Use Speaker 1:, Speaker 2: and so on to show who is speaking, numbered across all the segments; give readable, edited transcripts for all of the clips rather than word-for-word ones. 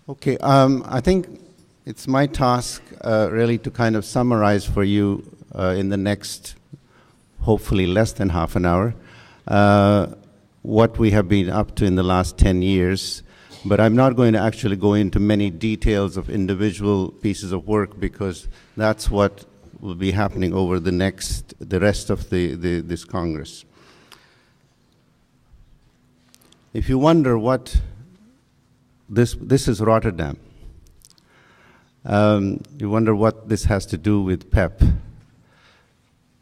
Speaker 1: Okay, I think it's my task really to kind of summarize for you in the next, hopefully less than half an hour, what we have been up to in the last 10 years. But I'm not going to actually go into many details of individual pieces of work because that's what will be happening over the rest of this Congress. If you wonder what this is Rotterdam. You wonder what this has to do with PEPP.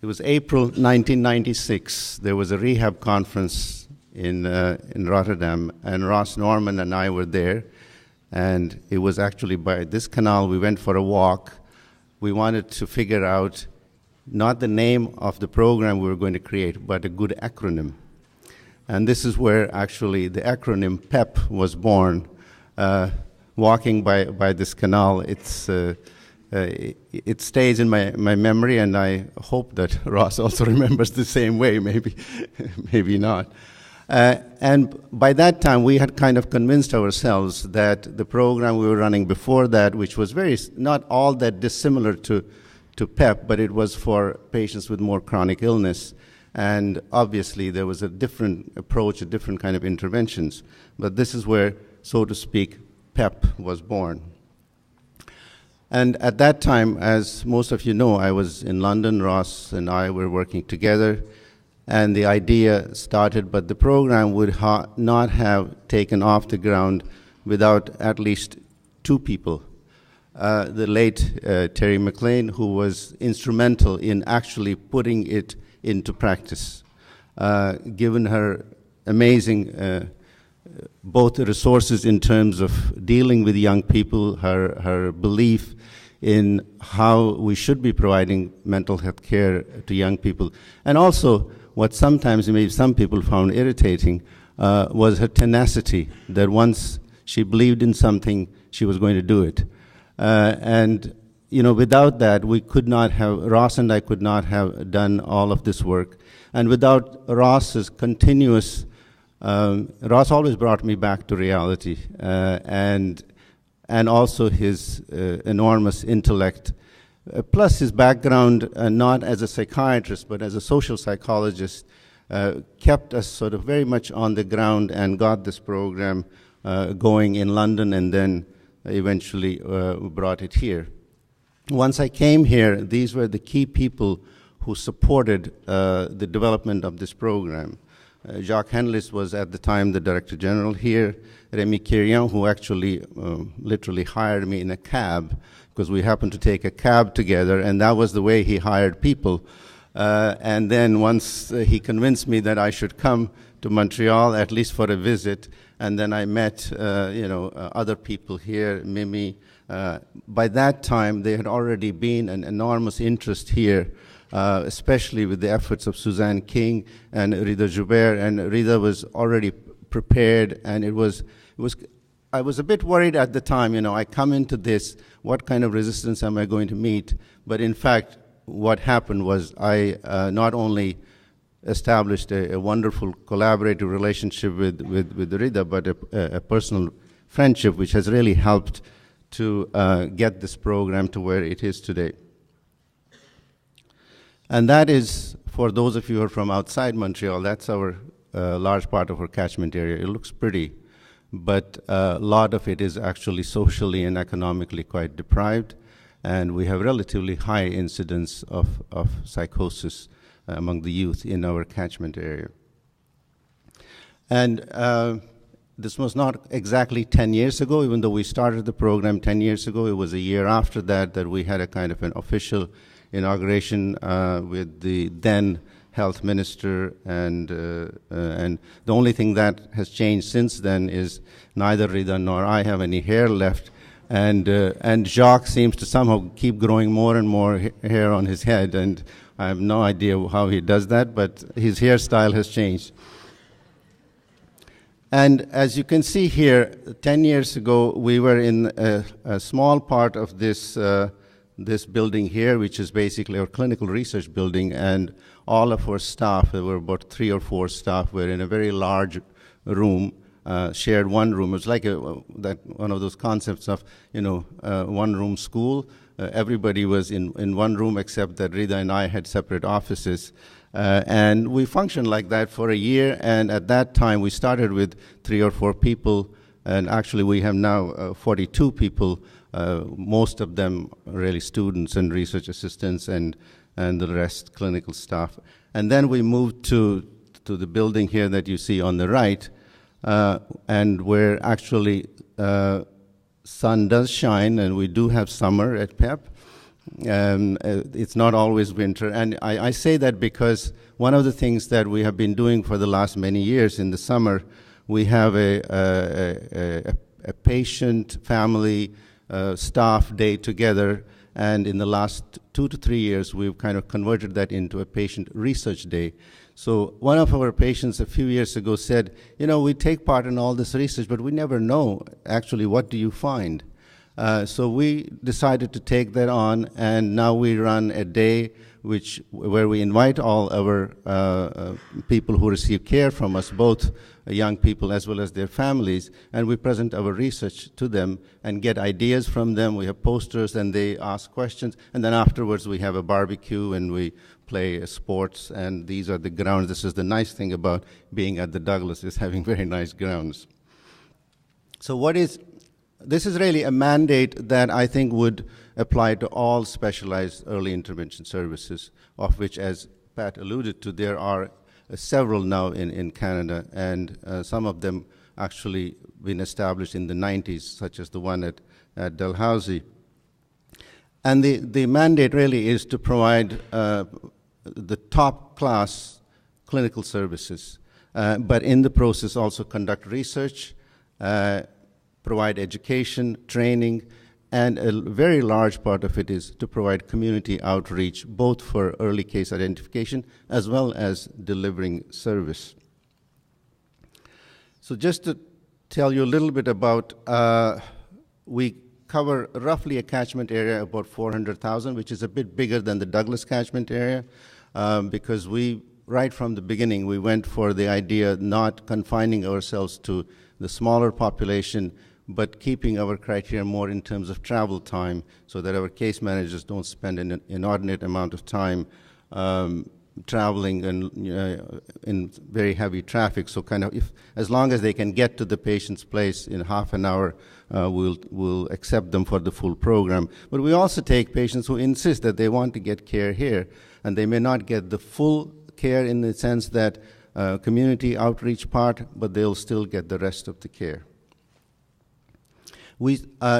Speaker 1: It was April 1996. There was a rehab conference in Rotterdam, and Ross Norman and I were there. And it was actually by this canal. We went for a walk. We wanted to figure out not the name of the program we were going to create, but a good acronym. And this is where actually the acronym PEPP was born. Walking by this canal, it stays in my memory, and I hope that Ross also remembers the same way, maybe not. And by that time, we had kind of convinced ourselves that the program we were running before that, which was not all that dissimilar to PEPP, but it was for patients with more chronic illness. And obviously, there was a different approach, a different kind of interventions. But this is where, so to speak, PEPP was born. And at that time, as most of you know, I was in London. Ross and I were working together, and the idea started, but the program would not have taken off the ground without at least two people. The late Terry McLean, who was instrumental in actually putting it into practice, given her amazing both the resources in terms of dealing with young people, her belief in how we should be providing mental health care to young people, and also what sometimes maybe some people found irritating was her tenacity, that once she believed in something, she was going to do it. And you know, without that, Ross and I could not have done all of this work. And without Ross's continuous Ross always brought me back to reality, and also his enormous intellect, plus his background, not as a psychiatrist, but as a social psychologist, kept us sort of very much on the ground and got this program going in London, and then eventually brought it here. Once I came here, these were the key people who supported the development of this program. Jacques Henlis was at the time the Director General here. Remy Kirian, who actually literally hired me in a cab, because we happened to take a cab together, and that was the way he hired people. And then once he convinced me that I should come to Montreal, at least for a visit, and then I met other people here, Mimi. By that time, there had already been an enormous interest here, especially with the efforts of Suzanne King and Rida Joubert, and Rida was already prepared, and I was a bit worried at the time, I come into this, what kind of resistance am I going to meet? But in fact, what happened was I not only established a wonderful collaborative relationship with Rida, but a personal friendship, which has really helped to get this program to where it is today. And that is, for those of you who are from outside Montreal, that's our large part of our catchment area. It looks pretty, but a lot of it is actually socially and economically quite deprived, and we have relatively high incidence of psychosis among the youth in our catchment area. And this was not exactly 10 years ago, even though we started the program 10 years ago. It was a year after that we had a kind of an official inauguration with the then health minister, and the only thing that has changed since then is neither Rida nor I have any hair left, and Jacques seems to somehow keep growing more and more hair on his head, and I have no idea how he does that, but his hairstyle has changed. And as you can see here, 10 years ago, we were in a small part of this building here, which is basically our clinical research building, and all of our staff, there were about 3 or 4 staff, were in a very large room shared one room. It was like one of those concepts of, one-room school. Everybody was in one room except that Rita and I had separate offices. And we functioned like that for a year, and at that time we started with 3 or 4 people, and actually we have now 42 people, most of them really students and research assistants and the rest clinical staff. And then we moved to the building here that you see on the right, and where actually sun does shine, and we do have summer at PEPP. It's not always winter, and I say that because one of the things that we have been doing for the last many years in the summer, we have a patient, family, staff day together, and in the last 2 to 3 years, we've kind of converted that into a patient research day. So one of our patients a few years ago said, we take part in all this research, but we never know actually what do you find. So we decided to take that on, and now we run a day where we invite all our people who receive care from us, both young people as well as their families, and we present our research to them and get ideas from them. We have posters, and they ask questions, and then afterwards we have a barbecue and we play sports, and these are the grounds. This is the nice thing about being at the Douglas, is having very nice grounds. So this is really a mandate that I think would apply to all specialized early intervention services, of which, as Pat alluded to, there are several now in Canada, and some of them actually been established in the 90s, such as the one at Dalhousie. And the mandate really is to provide the top class clinical services, but in the process also conduct research, provide education, training, and a very large part of it is to provide community outreach, both for early case identification as well as delivering service. So just to tell you a little bit about, we cover roughly a catchment area about 400,000, which is a bit bigger than the Douglas catchment area, because right from the beginning, we went for the idea not confining ourselves to the smaller population, but keeping our criteria more in terms of travel time, so that our case managers don't spend an inordinate amount of time traveling and in very heavy traffic. So kind of, as long as they can get to the patient's place in half an hour, we'll accept them for the full program. But we also take patients who insist that they want to get care here, and they may not get the full care in the sense that community outreach part, but they'll still get the rest of the care. We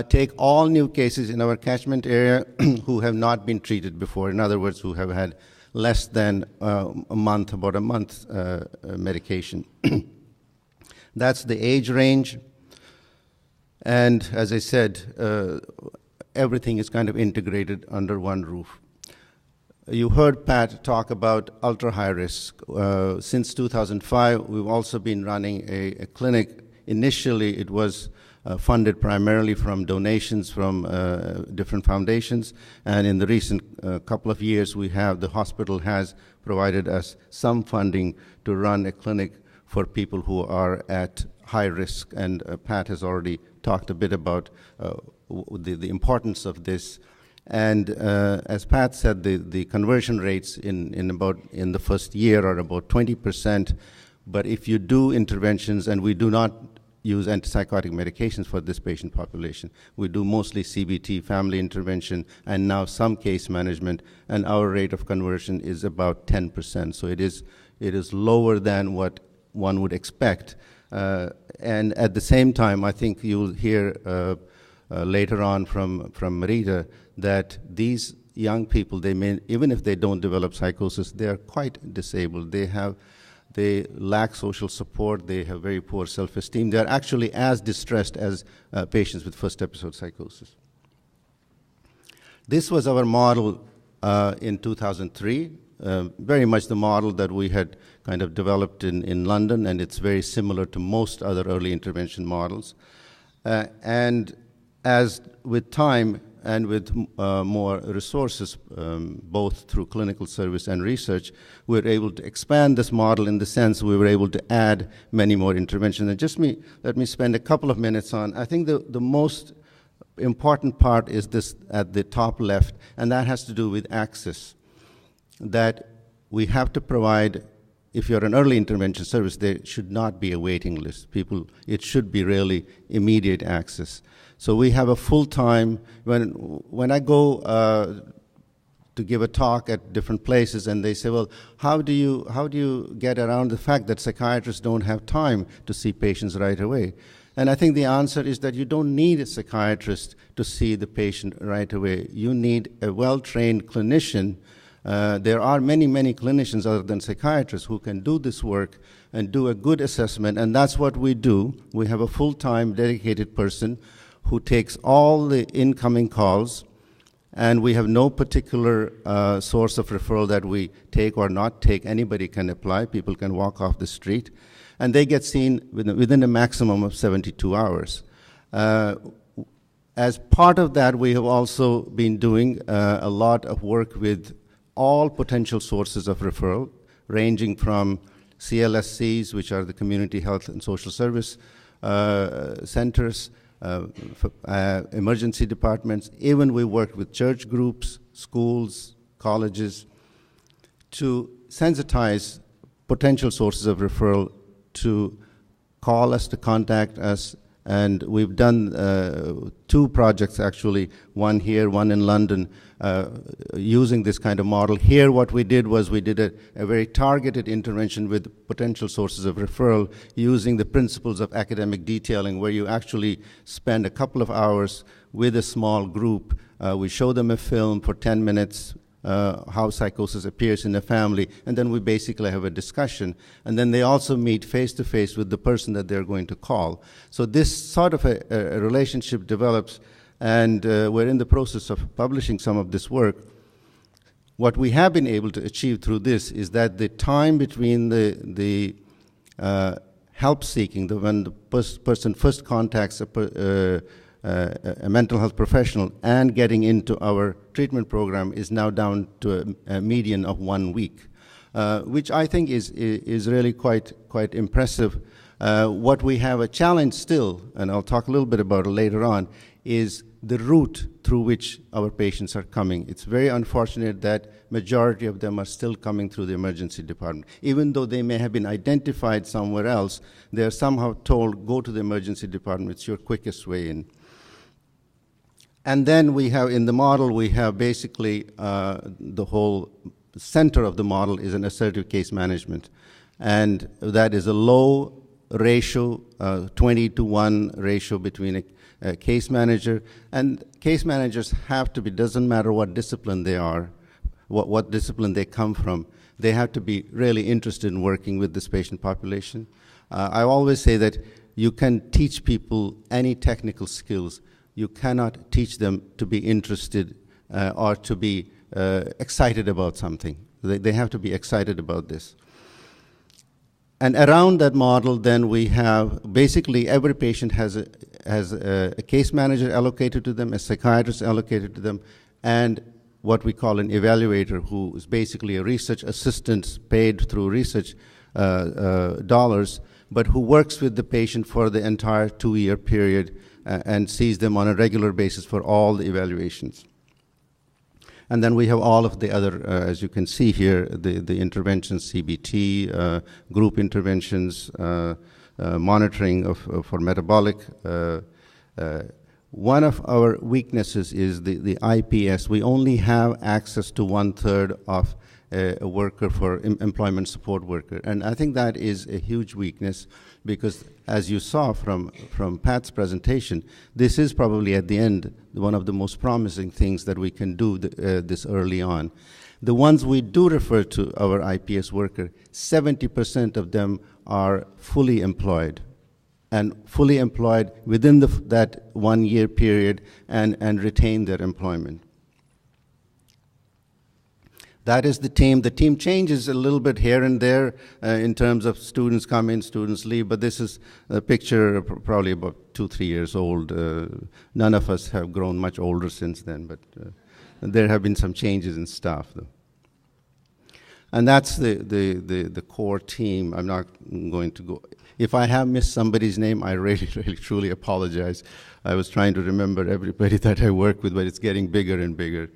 Speaker 1: take all new cases in our catchment area who have not been treated before, in other words, who have had less than about a month medication. That's the age range. And as I said, everything is kind of integrated under one roof. You heard Pat talk about ultra-high risk. Since 2005, we've also been running a clinic. Initially, it was funded primarily from donations from different foundations, and in the recent couple of years, the hospital has provided us some funding to run a clinic for people who are at high risk, and Pat has already talked a bit about the importance of this. And as Pat said, the conversion rates in the first year are about 20%, but if you do interventions, and we do not use antipsychotic medications for this patient population. We do mostly CBT, family intervention, and now some case management, and our rate of conversion is about 10%. So it is lower than what one would expect. And at the same time, I think you'll hear later on from Marita that these young people, even if they don't develop psychosis, they are quite disabled. They lack social support, they have very poor self-esteem. They're actually as distressed as patients with first episode psychosis. This was our model in 2003, very much the model that we had kind of developed in London, and it's very similar to most other early intervention models. And as with time, and with more resources, both through clinical service and research, we were able to expand this model in the sense we were able to add many more interventions. And let me spend a couple of minutes on, I think the most important part is this at the top left, and that has to do with access. That we have to provide, if you're an early intervention service, there should not be a waiting list. It should be really immediate access. So we have a full-time, when I go to give a talk at different places and they say, well, how do you get around the fact that psychiatrists don't have time to see patients right away? And I think the answer is that you don't need a psychiatrist to see the patient right away. You need a well-trained clinician. There are many, many clinicians other than psychiatrists who can do this work and do a good assessment, and that's what we do. We have a full-time dedicated person who takes all the incoming calls, and we have no particular source of referral that we take or not take. Anybody can apply. People can walk off the street. And they get seen within a maximum of 72 hours. As part of that, we have also been doing a lot of work with all potential sources of referral, ranging from CLSCs, which are the Community Health and Social Service centers, emergency departments. Even we worked with church groups, schools, colleges, to sensitize potential sources of referral to call us, to contact us. And we've done 2 projects, actually, one here, one in London, using this kind of model. Here, what we did was we did a very targeted intervention with potential sources of referral using the principles of academic detailing, where you actually spend a couple of hours with a small group. We show them a film for 10 minutes, how psychosis appears in a family, and then we basically have a discussion. And then they also meet face-to-face with the person that they're going to call. So this sort of a relationship develops, and we're in the process of publishing some of this work. What we have been able to achieve through this is that the time between the help seeking, when the person first contacts a mental health professional and getting into our treatment program, is now down to a median of 1 week, which I think is really quite impressive. What we have a challenge still, and I'll talk a little bit about it later on, is the route through which our patients are coming. It's very unfortunate that majority of them are still coming through the emergency department. Even though they may have been identified somewhere else, they're somehow told, go to the emergency department, it's your quickest way in. And then we have, in the model, we have basically the whole center of the model is an assertive case management. And that is a low ratio, 20-to-1 ratio between a case manager. And case managers have to be, doesn't matter what discipline they are, what discipline they come from, they have to be really interested in working with this patient population. I always say that you can teach people any technical skills. You cannot teach them to be interested or to be excited about something. They have to be excited about this. And around that model, then we have basically every patient has a case manager allocated to them, a psychiatrist allocated to them, and what we call an evaluator, who is basically a research assistant paid through research dollars, but who works with the patient for the entire 2-year period and sees them on a regular basis for all the evaluations. And then we have all of the other, as you can see here, the interventions, CBT, group interventions, monitoring for metabolic. One of our weaknesses is the IPS. We only have access to 1/3 of a worker for employment support worker. And I think that is a huge weakness, because as you saw from Pat's presentation, this is probably at the end one of the most promising things that we can do this early on. The ones we do refer to, our IPS worker, 70% of them are fully employed, and fully employed within that 1-year period and retain their employment. That is the team. The team changes a little bit here and there in terms of students come in, students leave, but this is a picture probably about 2-3 years old. None of us have grown much older since then, but there have been some changes in staff, though. And that's the core team. I'm not going to go. If I have missed somebody's name, I really, really, truly apologize. I was trying to remember everybody that I work with, but it's getting bigger and bigger.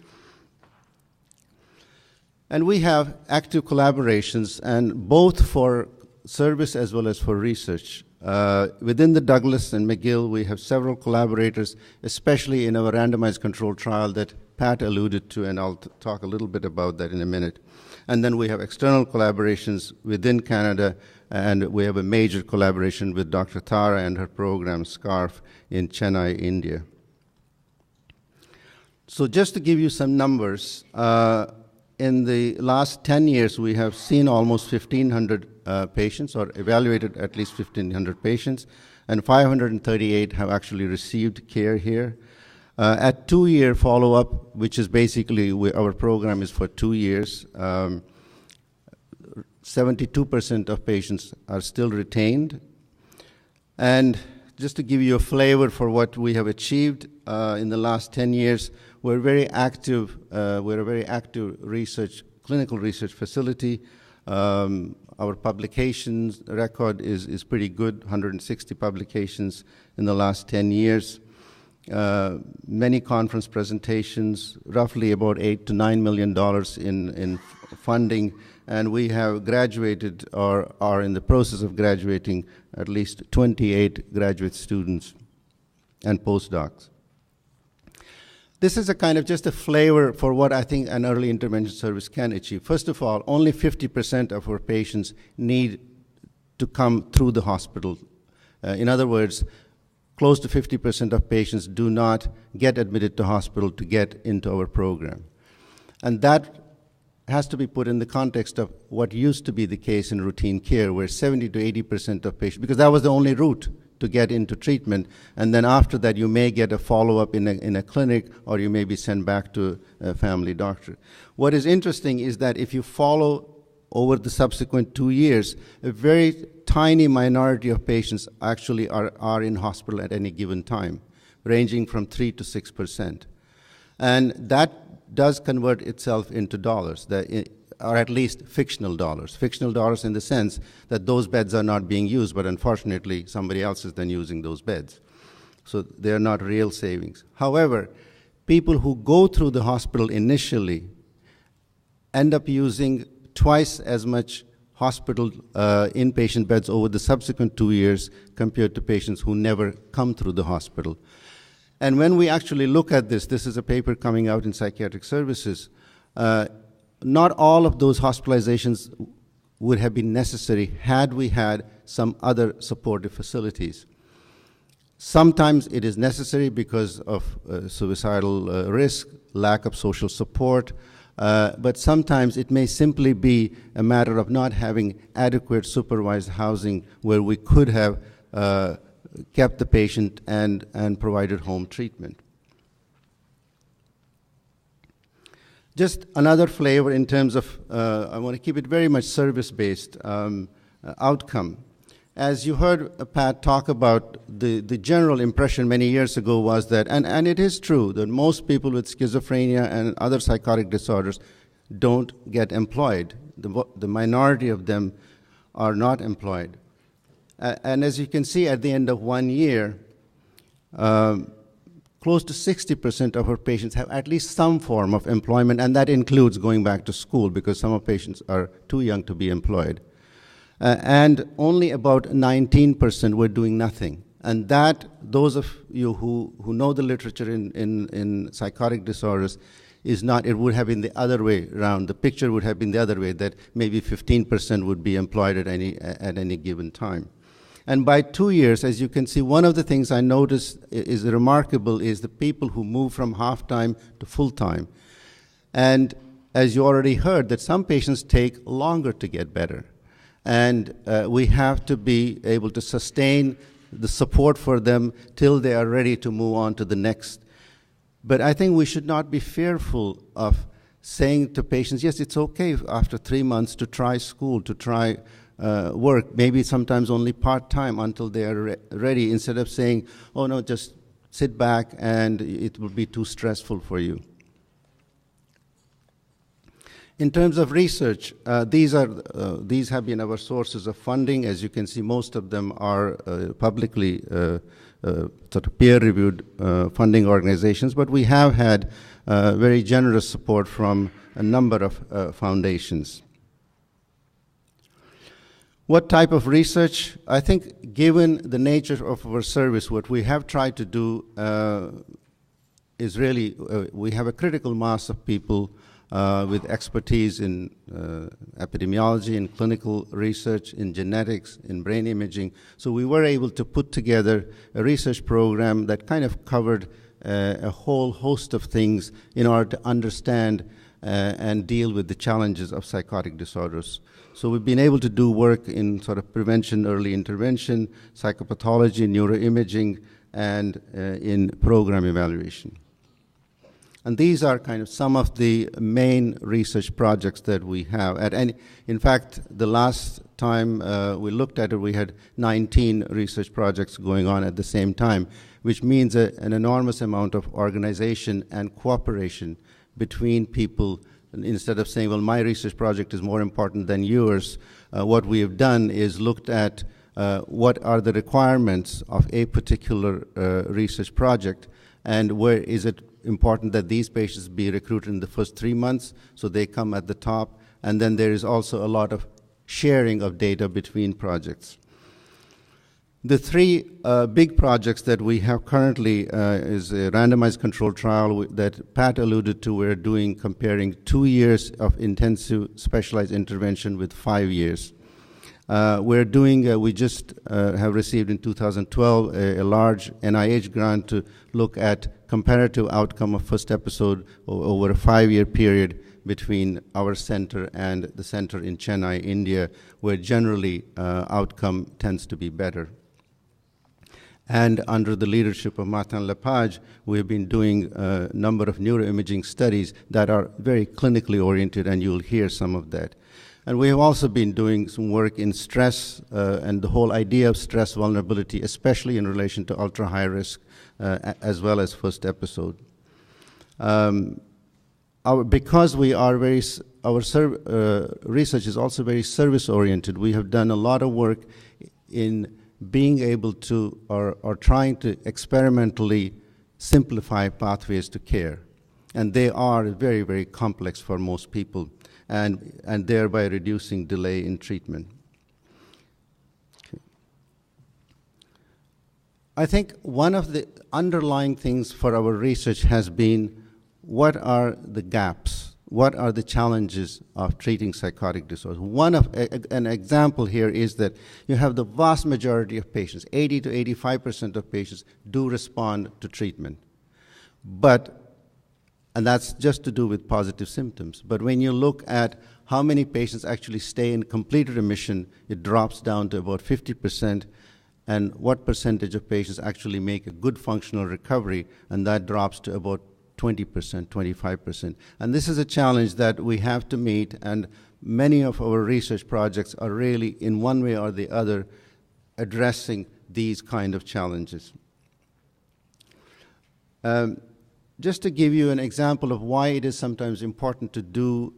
Speaker 1: And we have active collaborations, and both for service as well as for research. Within the Douglas and McGill, we have several collaborators, especially in our randomized controlled trial that Pat alluded to, and I'll talk a little bit about that in a minute. And then we have external collaborations within Canada, and we have a major collaboration with Dr. Tara and her program, SCARF, in Chennai, India. So just to give you some numbers, in the last 10 years, we have seen almost 1,500 patients, or evaluated at least 1,500 patients, and 538 have actually received care here. At 2-year follow-up, which is basically our program is for 2 years, 72% of patients are still retained. And just to give you a flavor for what we have achieved in the last 10 years, we're very active. We're a very active clinical research facility. Our publications record is pretty good, 160 publications in the last 10 years. Many conference presentations, roughly about $8 to $9 million in funding, and we have graduated or are in the process of graduating at least 28 graduate students and postdocs. This is a kind of just a flavor for what I think an early intervention service can achieve. First of all, only 50% of our patients need to come through the hospital. In other words, close to 50% of patients do not get admitted to hospital to get into our program. And that has to be put in the context of what used to be the case in routine care, where 70 to 80% of patients, because that was the only route to get into treatment, and then after that you may get a follow-up in a clinic, or you may be sent back to a family doctor. What is interesting is that if you follow over the subsequent 2 years, a very tiny minority of patients actually are in hospital at any given time, ranging from 3 to 6%. And that does convert itself into dollars, or at least fictional dollars. Fictional dollars in the sense that those beds are not being used, but unfortunately somebody else is then using those beds. So they are not real savings. However, people who go through the hospital initially end up using twice as much hospital inpatient beds over the subsequent 2 years compared to patients who never come through the hospital. And when we actually look at this is a paper coming out in Psychiatric Services, not all of those hospitalizations would have been necessary had we had some other supportive facilities. Sometimes it is necessary because of suicidal risk, lack of social support, but sometimes it may simply be a matter of not having adequate supervised housing where we could have kept the patient and provided home treatment. Just another flavor in terms of, I want to keep it very much service-based outcome. As you heard Pat talk about, the general impression many years ago was that, and it is true, that most people with schizophrenia and other psychotic disorders don't get employed. The minority of them are not employed. And as you can see, at the end of 1 year, close to 60% of our patients have at least some form of employment, and that includes going back to school because some of patients are too young to be employed. And only about 19% were doing nothing. And that, those of you who know the literature in psychotic disorders, is not, it would have been the other way around. The picture would have been the other way, that maybe 15% would be employed at any given time. And by 2 years, as you can see, one of the things I noticed is remarkable is the people who move from half-time to full-time. And as you already heard, that some patients take longer to get better. And we have to be able to sustain the support for them till they are ready to move on to the next. But I think we should not be fearful of saying to patients, yes, it's okay after 3 months to try school, to try work, maybe sometimes only part-time until they are ready, instead of saying, oh no, just sit back and it will be too stressful for you. In terms of research, these have been our sources of funding. As you can see, most of them are publicly sort of peer-reviewed funding organizations, but we have had very generous support from a number of foundations. What type of research? I think given the nature of our service, what we have tried to do is really, we have a critical mass of people with expertise in epidemiology, in clinical research, in genetics, in brain imaging. So we were able to put together a research program that kind of covered a whole host of things in order to understand and deal with the challenges of psychotic disorders. So we've been able to do work in sort of prevention, early intervention, psychopathology, neuroimaging, and in program evaluation. And these are kind of some of the main research projects that we have. In fact, the last time we looked at it, we had 19 research projects going on at the same time, which means an enormous amount of organization and cooperation between people. And instead of saying, well, my research project is more important than yours, what we have done is looked at what are the requirements of a particular research project, and where is it important that these patients be recruited in the first 3 months, so they come at the top, and then there is also a lot of sharing of data between projects. The three big projects that we have currently is a randomized controlled trial that Pat alluded to. We're doing comparing 2 years of intensive specialized intervention with 5 years. We just have received in 2012 a large NIH grant to look at comparative outcome of first episode over a 5-year period between our center and the center in Chennai, India, where generally outcome tends to be better. And under the leadership of Martin Lepage, we have been doing a number of neuroimaging studies that are very clinically oriented, and you'll hear some of that. And we have also been doing some work in stress and the whole idea of stress vulnerability, especially in relation to ultra-high risk, as well as first episode. Because we are our research is also very service-oriented, we have done a lot of work in being able to, or trying to experimentally simplify pathways to care. And they are very, very complex for most people, and thereby reducing delay in treatment. Okay. I think one of the underlying things for our research has been, what are the gaps? What are the challenges of treating psychotic disorders? An example here is that you have the vast majority of patients, 80 to 85% of patients do respond to treatment. And that's just to do with positive symptoms. But when you look at how many patients actually stay in complete remission, it drops down to about 50%, and what percentage of patients actually make a good functional recovery, and that drops to about 20%, 25%. And this is a challenge that we have to meet, and many of our research projects are really, in one way or the other, addressing these kind of challenges. Just to give you an example of why it is sometimes important to do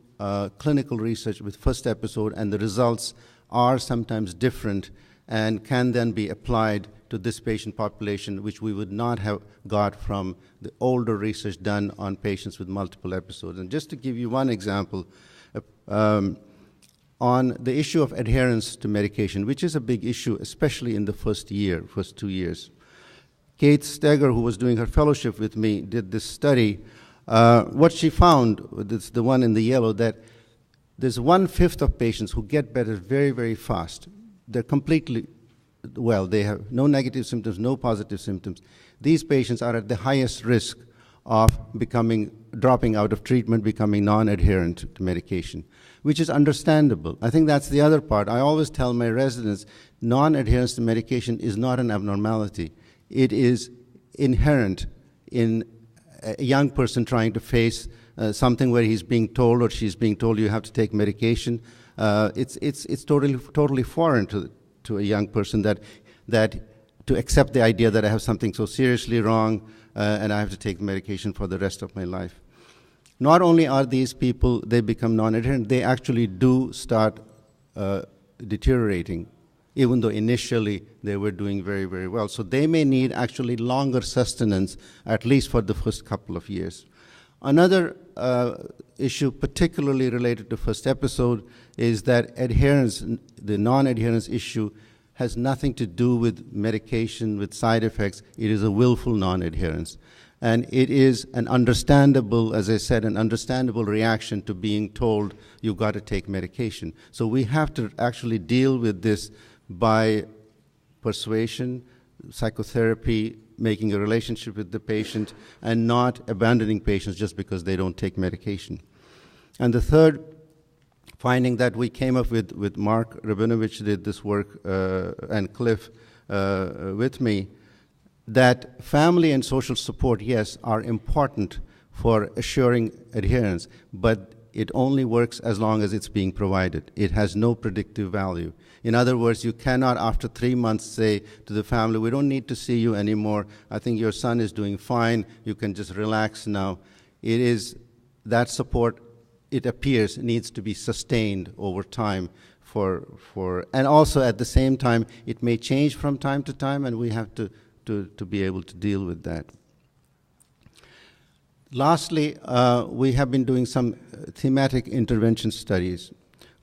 Speaker 1: clinical research with first episode, and the results are sometimes different and can then be applied to this patient population, which we would not have got from the older research done on patients with multiple episodes. And just to give you one example, on the issue of adherence to medication, which is a big issue, especially in the first 2 years. Kate Steger, who was doing her fellowship with me, did this study. What she found, it's the one in the yellow, that there's 1/5 of patients who get better very, very fast. They're completely well. They have no negative symptoms, no positive symptoms. These patients are at the highest risk of dropping out of treatment, becoming non-adherent to medication, which is understandable. I think that's the other part. I always tell my residents, non-adherence to medication is not an abnormality. It is inherent in a young person trying to face something where he's being told or she's being told you have to take medication. It's totally foreign to a young person that to accept the idea that I have something so seriously wrong and I have to take medication for the rest of my life. Not only are these people, they become non-adherent, they actually do start deteriorating, even though initially they were doing very, very well. So they may need actually longer sustenance, at least for the first couple of years. Another issue particularly related to first episode is that adherence, the non-adherence issue, has nothing to do with medication, with side effects. It is a willful non-adherence. And it is an understandable, as I said, an understandable reaction to being told you've got to take medication. So we have to actually deal with this by persuasion, psychotherapy, making a relationship with the patient, and not abandoning patients just because they don't take medication. And the third finding that we came up with Mark Rabinovich did this work, and Cliff with me, that family and social support, yes, are important for assuring adherence, but it only works as long as it's being provided. It has no predictive value. In other words, you cannot, after 3 months, say to the family, we don't need to see you anymore. I think your son is doing fine. You can just relax now. It is that support, it appears, needs to be sustained over time and also at the same time, it may change from time to time, and we have to be able to deal with that. Lastly, we have been doing some thematic intervention studies.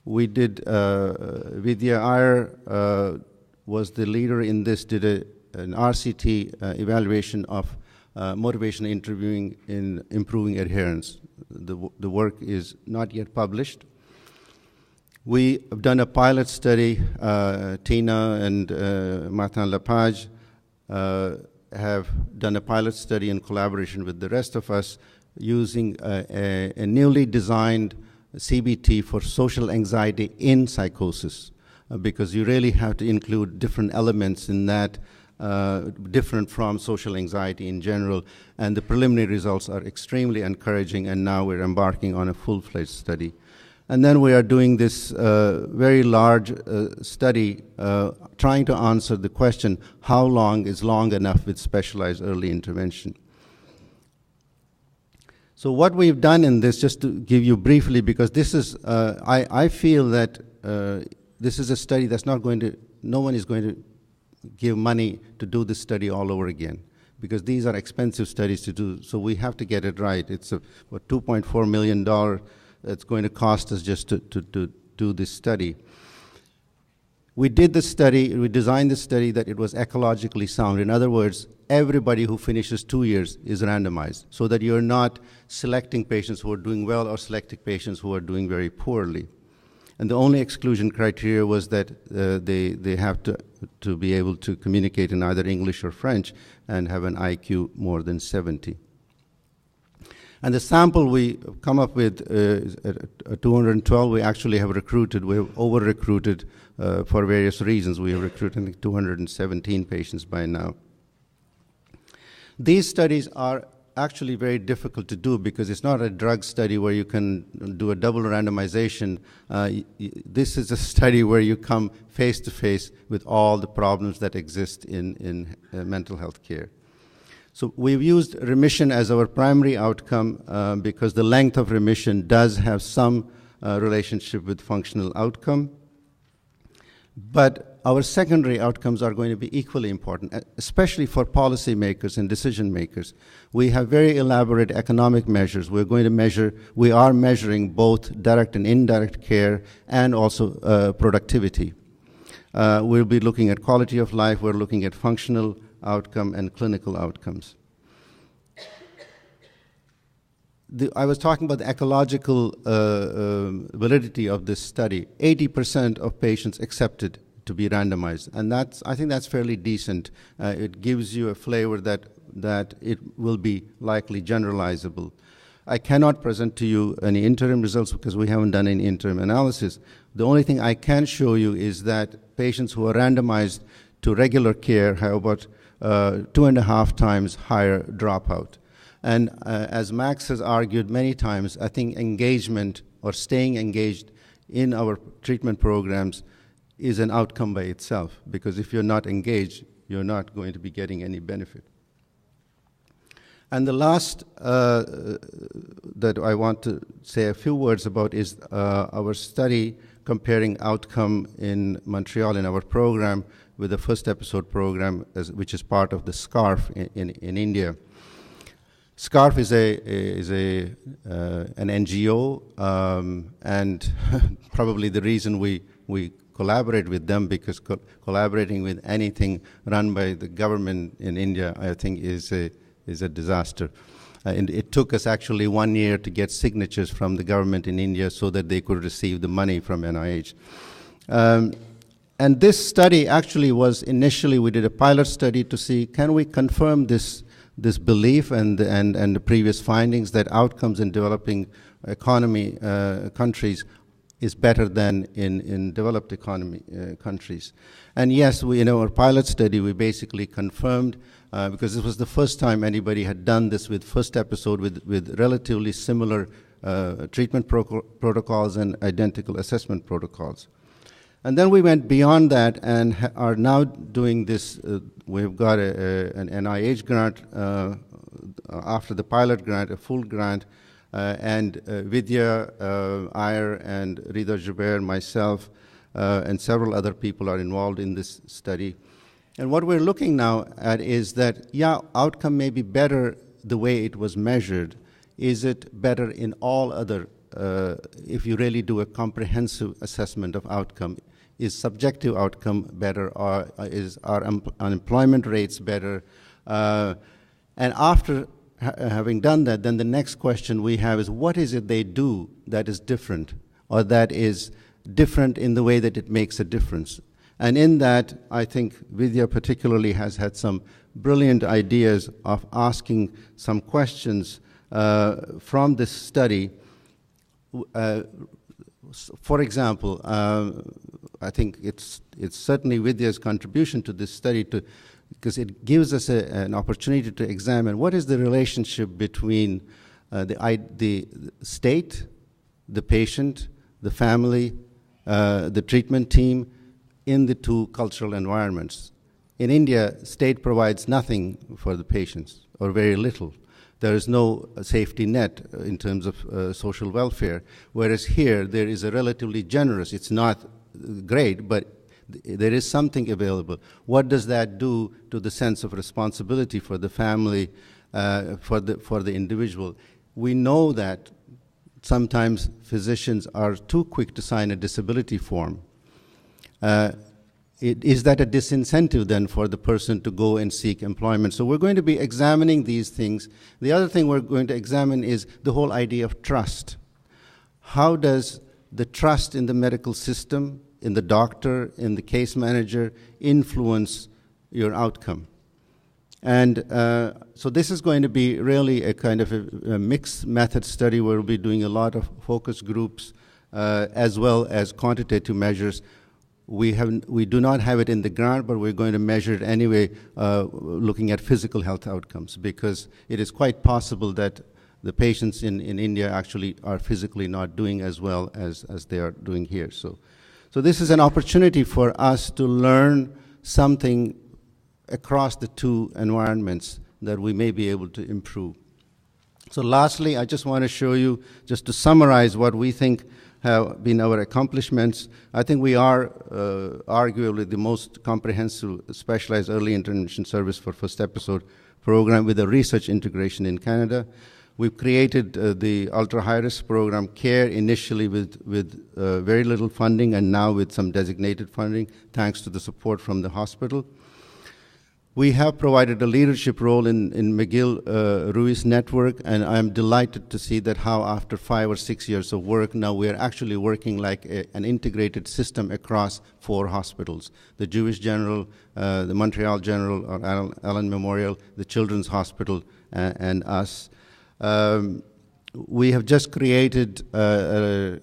Speaker 1: We did, Vidya Iyer was the leader in this, did an RCT evaluation of motivational interviewing in improving adherence. The work is not yet published. We have done a pilot study. Tina and Martin Lepage have done a pilot study in collaboration with the rest of us using a newly designed CBT for social anxiety in psychosis, because you really have to include different elements in that, different from social anxiety in general, and the preliminary results are extremely encouraging, and now we're embarking on a full-fledged study. And then we are doing this very large study trying to answer the question, how long is long enough with specialized early intervention? So what we've done in this, just to give you briefly, because this is, I feel that this is a study that's not going to, no one is going to give money to do this study all over again, because these are expensive studies to do, so we have to get it right. It's what, $2.4 million it's going to cost us just to do this study. We did the study, we designed the study that it was ecologically sound. In other words, everybody who finishes 2 years is randomized, so that you're not selecting patients who are doing well or selecting patients who are doing very poorly. And the only exclusion criteria was that they have to be able to communicate in either English or French and have an IQ more than 70. And the sample we come up with, 212, we actually have recruited. We have over-recruited for various reasons. We have recruited, I think, 217 patients by now. These studies are actually very difficult to do because it's not a drug study where you can do a double randomization. This is a study where you come face-to-face with all the problems that exist in mental health care. So we've used remission as our primary outcome because the length of remission does have some relationship with functional outcome. But our secondary outcomes are going to be equally important, especially for policymakers and decision makers. We have very elaborate economic measures. We are measuring both direct and indirect care and also productivity. We'll be looking at quality of life. We're looking at functional outcome and clinical outcomes. I was talking about the ecological validity of this study. 80% of patients accepted to be randomized, and I think that's fairly decent. It gives you a flavor that it will be likely generalizable. I cannot present to you any interim results because we haven't done any interim analysis. The only thing I can show you is that patients who are randomized to regular care have about 2.5 times higher dropout. And as Max has argued many times, I think engagement or staying engaged in our treatment programs is an outcome by itself, because if you're not engaged, you're not going to be getting any benefit. And the last that I want to say a few words about is our study comparing outcome in Montreal in our program with the first episode program, which is part of the SCARF in India. SCARF is an NGO, and probably the reason we collaborate with them, because collaborating with anything run by the government in India, I think, is a disaster. And it took us actually 1 year to get signatures from the government in India so that they could receive the money from NIH. And this study actually was initially, we did a pilot study to see, can we confirm this belief and the previous findings that outcomes in developing economy countries is better than in developed economy countries. And yes, in our pilot study, we basically confirmed, because this was the first time anybody had done this with first episode with relatively similar treatment protocols and identical assessment protocols. And then we went beyond that and are now doing this. We've got an NIH grant after the pilot grant, a full grant, and Vidya Iyer and Rida Jubair, myself, and several other people are involved in this study. And what we're looking now at is that, yeah, outcome may be better the way it was measured. Is it better in all other, if you really do a comprehensive assessment of outcome? Is subjective outcome better, or is our unemployment rates better? And after having done that, then the next question we have is, what is it they do that is different, or that is different in the way that it makes a difference? And in that, I think Vidya particularly has had some brilliant ideas of asking some questions from this study. For example, I think it's certainly Vidya's contribution to this study because it gives us an opportunity to examine what is the relationship between the state, the patient, the family, the treatment team in the two cultural environments. In India, state provides nothing for the patients, or very little. There is no safety net in terms of social welfare, whereas here there is a relatively generous, it's not great, but there is something available. What does that do to the sense of responsibility for the family, for the individual? We know that sometimes physicians are too quick to sign a disability form. Is that a disincentive then for the person to go and seek employment? So we're going to be examining these things. The other thing we're going to examine is the whole idea of trust. How does the trust in the medical system, in the doctor, in the case manager, influence your outcome? And so this is going to be really a kind of a mixed method study where we'll be doing a lot of focus groups as well as quantitative measures. We do not have it in the grant, but we're going to measure it anyway, looking at physical health outcomes, because it is quite possible that the patients in India actually are physically not doing as well as they are doing here. So this is an opportunity for us to learn something across the two environments that we may be able to improve. So lastly, I just want to show you, just to summarize what we think have been our accomplishments. I think we are arguably the most comprehensive specialized early intervention service for first episode program with a research integration in Canada. We've created the ultra-high-risk program CARE initially with very little funding, and now with some designated funding, thanks to the support from the hospital. We have provided a leadership role in McGill Ruiz network, and I'm delighted to see that how after 5 or 6 years of work, now we're actually working like an integrated system across 4 hospitals: the Jewish General, the Montreal General, or Allen Memorial, the Children's Hospital, and us. We have just created a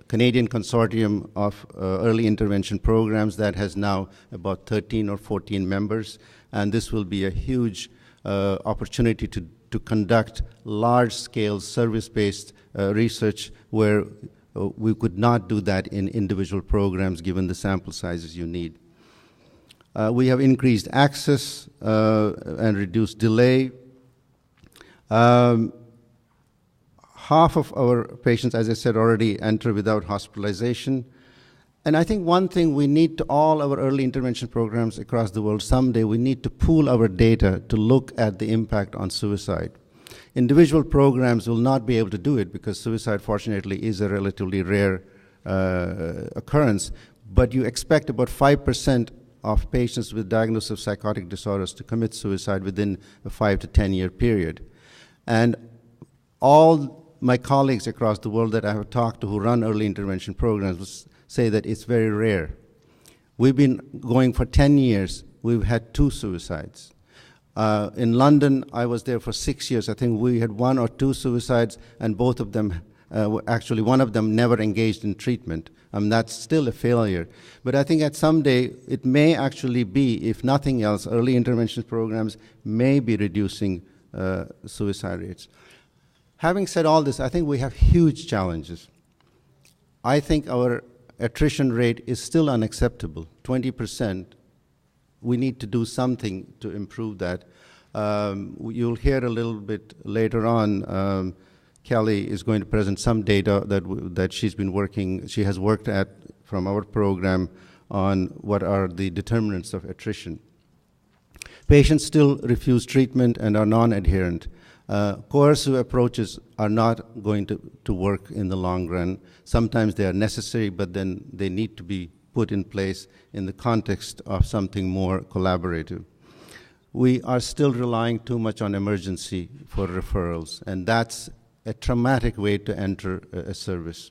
Speaker 1: Canadian consortium of early intervention programs that has now about 13 or 14 members, and this will be a huge opportunity to conduct large-scale service-based research where we could not do that in individual programs given the sample sizes you need. We have increased access and reduced delay. Half of our patients, as I said already, enter without hospitalization. And I think one thing we need to all our early intervention programs across the world, someday we need to pool our data to look at the impact on suicide. Individual programs will not be able to do it because suicide, fortunately, is a relatively rare occurrence. But you expect about 5% of patients with diagnosis of psychotic disorders to commit suicide within a 5 to 10 year period. And all my colleagues across the world that I have talked to who run early intervention programs say that it's very rare. We've been going for 10 years. We've had 2 suicides. In London, I was there for 6 years. I think we had 1 or 2 suicides, and both of them, actually one of them never engaged in treatment. That's still a failure. But I think at some day, it may actually be, if nothing else, early intervention programs may be reducing suicide rates. Having said all this, I think we have huge challenges. I think our attrition rate is still unacceptable, 20%. We need to do something to improve that. You'll hear a little bit later on, Kelly is going to present some data that she has worked at from our program on what are the determinants of attrition. Patients still refuse treatment and are non-adherent. Coercive approaches are not going to work in the long run. Sometimes they are necessary, but then they need to be put in place in the context of something more collaborative. We are still relying too much on emergency for referrals, and that's a traumatic way to enter a service.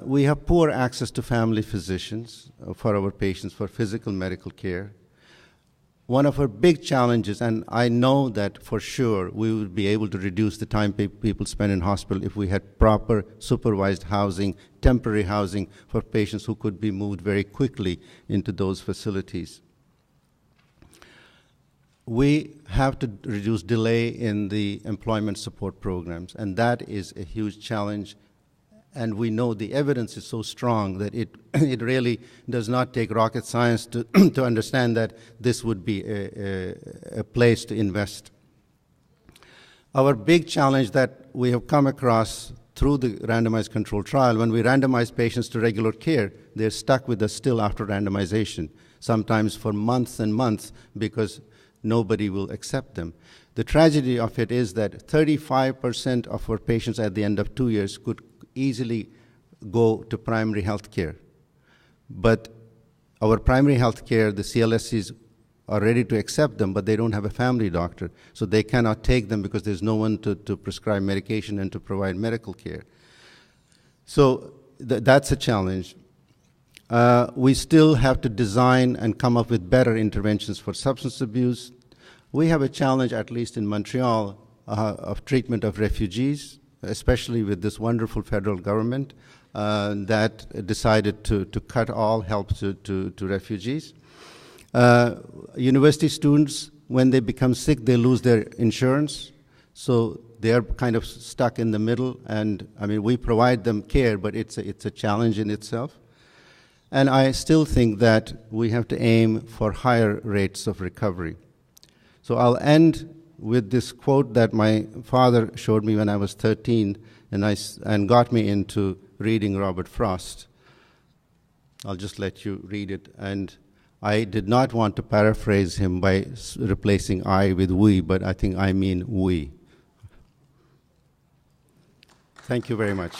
Speaker 1: We have poor access to family physicians for our patients for physical medical care. One of our big challenges, and I know that for sure we would be able to reduce the time people spend in hospital if we had proper supervised housing, temporary housing for patients who could be moved very quickly into those facilities. We have to reduce delay in the employment support programs, and that is a huge challenge. And we know the evidence is so strong that it really does not take rocket science to, to understand that this would be a place to invest. Our big challenge that we have come across through the randomized controlled trial, when we randomize patients to regular care, they're stuck with us still after randomization, sometimes for months and months because nobody will accept them. The tragedy of it is that 35% of our patients at the end of 2 years could easily go to primary health care. But our primary health care, the CLSCs are ready to accept them, but they don't have a family doctor. So they cannot take them because there's no one to prescribe medication and to provide medical care. So that's a challenge. We still have to design and come up with better interventions for substance abuse. We have a challenge, at least in Montreal, of treatment of refugees, especially with this wonderful federal government that decided to cut all help to refugees. University students, when they become sick, they lose their insurance, so they're kind of stuck in the middle. And I mean, we provide them care, but it's a challenge in itself. And I still think that we have to aim for higher rates of recovery. So I'll end with this quote that my father showed me when I was 13 and got me into reading Robert Frost. I'll just let you read it. And I did not want to paraphrase him by replacing I with we, but I think I mean we. Thank you very much.